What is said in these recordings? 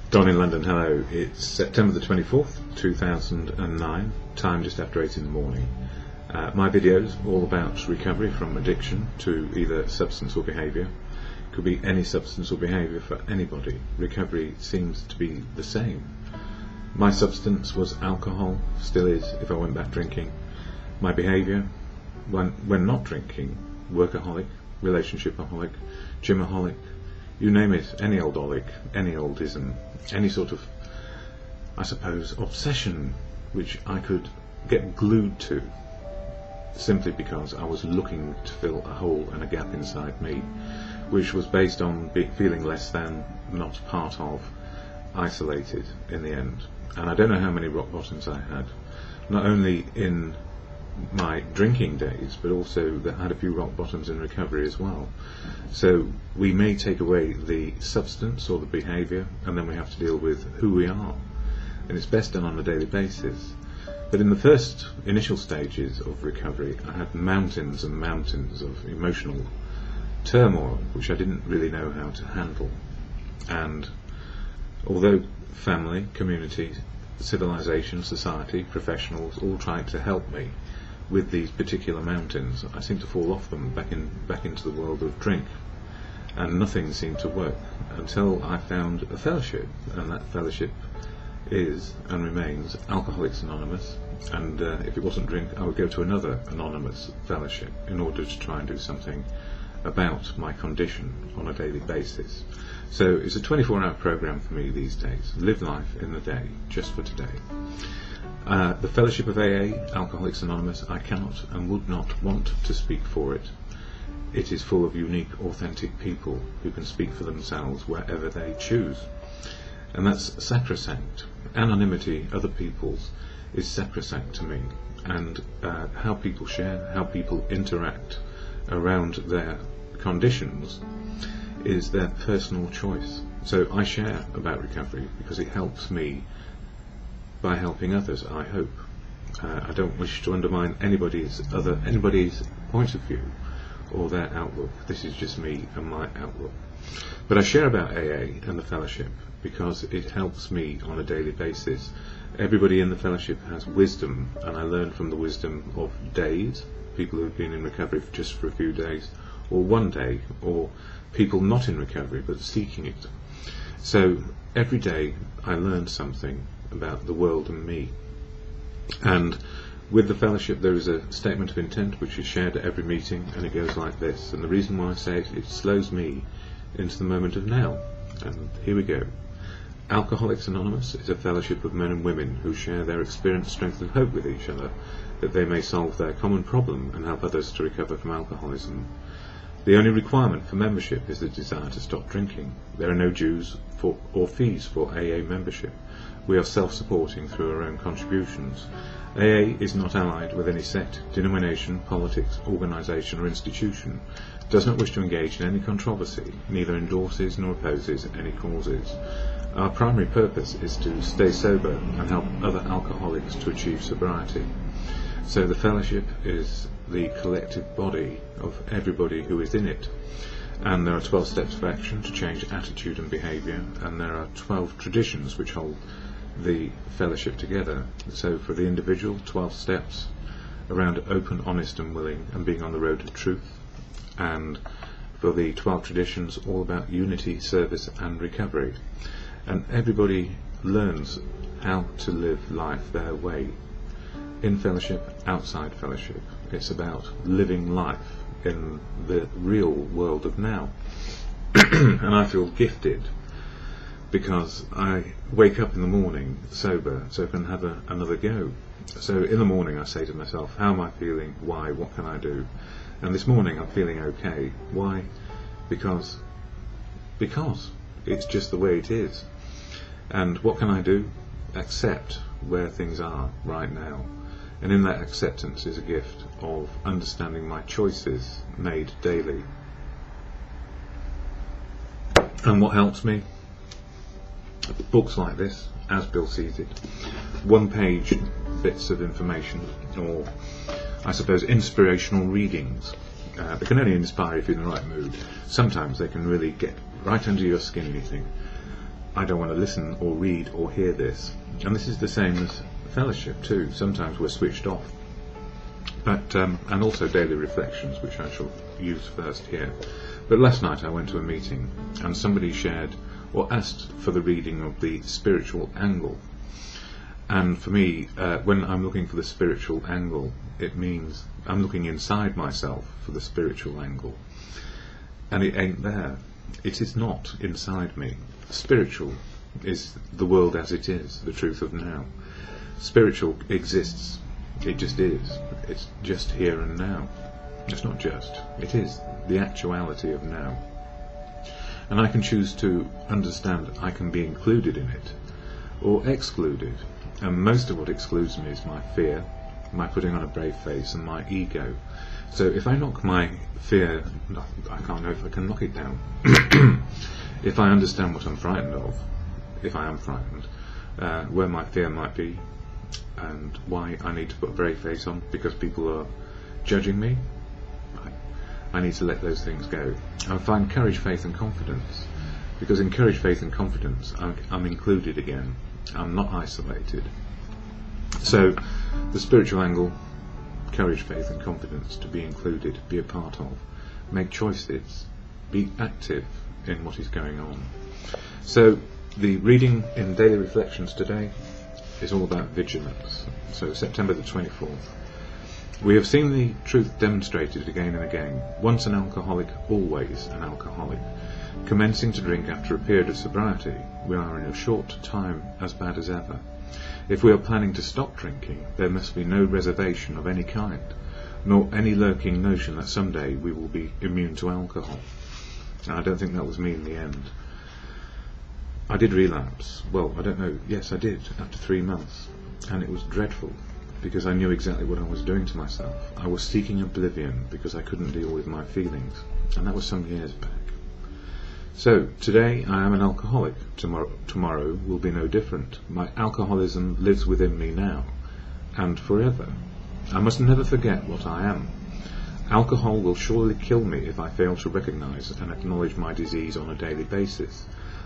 Don in London, hello. It's September the 24th, 2009, time just after 8 in the morning. My videos all about recovery from addiction to either substance or behaviour. Could be any substance or behaviour for anybody. Recovery seems to be the same. My substance was alcohol, still is if I went back drinking. My behaviour, when not drinking, workaholic, relationshipaholic, gymaholic, you name it, any old olic, any oldism, any sort of, I suppose, obsession which I could get glued to simply because I was looking to fill a hole and a gap inside me, which was based on feeling less than, not part of, isolated in the end. And I don't know how many rock bottoms I had, not only in my drinking days, but also that I had a few rock bottoms in recovery as well. So we may take away the substance or the behaviour, and then we have to deal with who we are, and it's best done on a daily basis. But in the first initial stages of recovery, I had mountains and mountains of emotional turmoil which I didn't really know how to handle. And although family, community, civilization, society, professionals all tried to help me with these particular mountains, I seemed to fall off them back into the world of drink, and nothing seemed to work until I found a fellowship, and that fellowship is and remains Alcoholics Anonymous. And if it wasn't drink, I would go to another anonymous fellowship in order to try and do something about my condition on a daily basis. So it's a 24-hour program for me these days. Live life in the day, just for today. The Fellowship of AA, Alcoholics Anonymous, I cannot and would not want to speak for it. It is full of unique, authentic people who can speak for themselves wherever they choose. And that's sacrosanct. Anonymity, other people's, is sacrosanct to me. And how people share, how people interact around their conditions is their personal choice. So I share about recovery because it helps me by helping others, I hope. I don't wish to undermine anybody's point of view or their outlook. This is just me and my outlook. But I share about AA and the fellowship because it helps me on a daily basis. Everybody in the fellowship has wisdom, and I learn from the wisdom of days, people who have been in recovery just for a few days, or one day, or people not in recovery but seeking it. So every day I learn something about the world and me. And with the fellowship there is a statement of intent which is shared at every meeting, and it goes like this. And the reason why I say it, it slows me into the moment of now. And here we go. Alcoholics Anonymous is a fellowship of men and women who share their experience, strength and hope with each other, that they may solve their common problem and help others to recover from alcoholism. The only requirement for membership is the desire to stop drinking. There are no dues or fees for AA membership. We are self-supporting through our own contributions. AA is not allied with any sect, denomination, politics, organisation or institution, does not wish to engage in any controversy, neither endorses nor opposes any causes. Our primary purpose is to stay sober and help other alcoholics to achieve sobriety. So the fellowship is the collective body of everybody who is in it. And there are 12 steps of action to change attitude and behaviour, and there are 12 traditions which hold the fellowship together. So for the individual, 12 steps around open, honest and willing, and being on the road to truth. And for the 12 traditions, all about unity, service and recovery. And everybody learns how to live life their way. In fellowship, outside fellowship. It's about living life in the real world of now. And I feel gifted because I wake up in the morning sober so I can have another go. So in the morning I say to myself, how am I feeling? Why? What can I do? And this morning I'm feeling okay. Why? Because it's just the way it is. And what can I do? Accept where things are right now. And in that acceptance is a gift of understanding my choices made daily. And what helps me? Books like this, as Bill sees it, one-page bits of information, or I suppose inspirational readings. They can only inspire if you're in the right mood. Sometimes they can really get right under your skin and you think, I don't want to listen or read or hear this. And this is the same as fellowship too. Sometimes we're switched off. But and also daily reflections, which I shall use first here. But last night I went to a meeting and somebody shared or asked for the reading of the spiritual angle. And for me, when I'm looking for the spiritual angle, it means I'm looking inside myself for the spiritual angle. And it ain't there. It is not inside me. Spiritual is the world as it is, the truth of now. Spiritual exists. It just is. It's just here and now. It's not just. It is the actuality of now. And I can choose to understand I can be included in it or excluded. And most of what excludes me is my fear, my putting on a brave face, and my ego. So if I knock my fear, I can't know if I can knock it down. If I understand what I'm frightened of, if I am frightened, where my fear might be, and why I need to put a brave face on because people are judging me, I need to let those things go and find courage, faith and confidence, because in courage, faith and confidence I'm included again. I'm not isolated. So the spiritual angle, courage, faith and confidence, to be included, be a part of, make choices, be active in what is going on. So the reading in Daily Reflections today is all about vigilance. So September the 24th. We have seen the truth demonstrated again and again. Once an alcoholic, always an alcoholic. Commencing to drink after a period of sobriety, we are in a short time as bad as ever. If we are planning to stop drinking, there must be no reservation of any kind, nor any lurking notion that someday we will be immune to alcohol. And I don't think that was me in the end. I did relapse. Well, I don't know. Yes, I did, after 3 months. And it was dreadful, because I knew exactly what I was doing to myself. I was seeking oblivion because I couldn't deal with my feelings. And that was some years back. So, today I am an alcoholic. Tomorrow will be no different. My alcoholism lives within me now, and forever. I must never forget what I am. Alcohol will surely kill me if I fail to recognize and acknowledge my disease on a daily basis.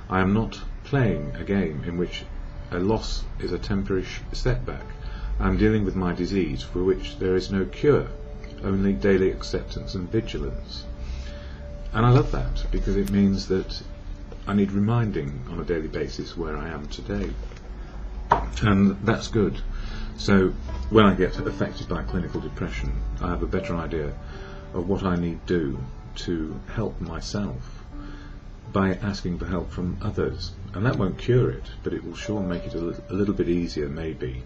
I am not playing a game in which a loss is a temporary setback. I am dealing with my disease for which there is no cure, only daily acceptance and vigilance. And I love that, because it means that I need reminding on a daily basis where I am today. And that's good. So when I get affected by clinical depression, I have a better idea of what I need do to help myself by asking for help from others. And that won't cure it, but it will sure make it a little bit easier, maybe,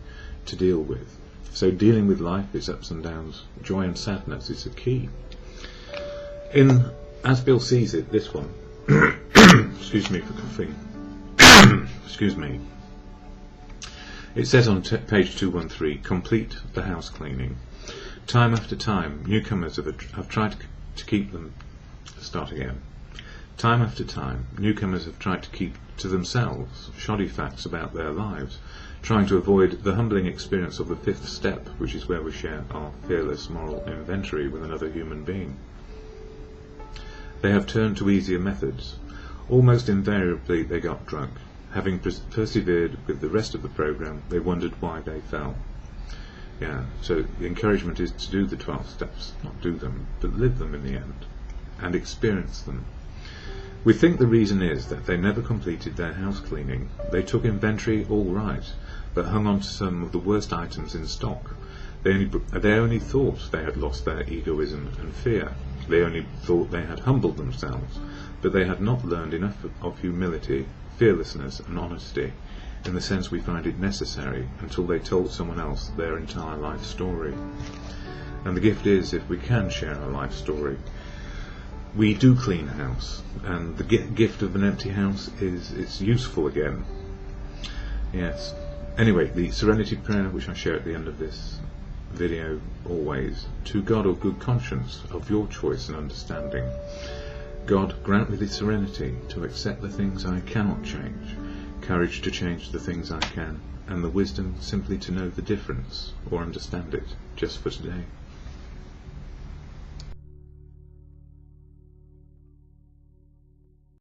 to deal with. So dealing with life, its ups and downs, joy and sadness is the key. As Bill sees it, this one, excuse me for coughing, excuse me, it says on page 213, complete the house cleaning. Time after time, newcomers have tried to keep them, start again. Time after time, newcomers have tried to keep to themselves shoddy facts about their lives, trying to avoid the humbling experience of the 5th step, which is where we share our fearless moral inventory with another human being. They have turned to easier methods. Almost invariably they got drunk. Having persevered with the rest of the program, they wondered why they fell. Yeah, so the encouragement is to do the 12 steps, not do them, but live them in the end, and experience them. We think the reason is that they never completed their house cleaning. They took inventory all right, but hung on to some of the worst items in stock. They only thought they had lost their egoism and fear. They only thought they had humbled themselves, but they had not learned enough of humility, fearlessness and honesty, in the sense we find it necessary, until they told someone else their entire life story. And the gift is, if we can share our life story, we do clean house, and the gift of an empty house is it's useful again. Yes. Anyway, the Serenity Prayer, which I share at the end of this video always, to God or good conscience of your choice and understanding. God, grant me the serenity to accept the things I cannot change, courage to change the things I can, and the wisdom simply to know the difference or understand it just for today.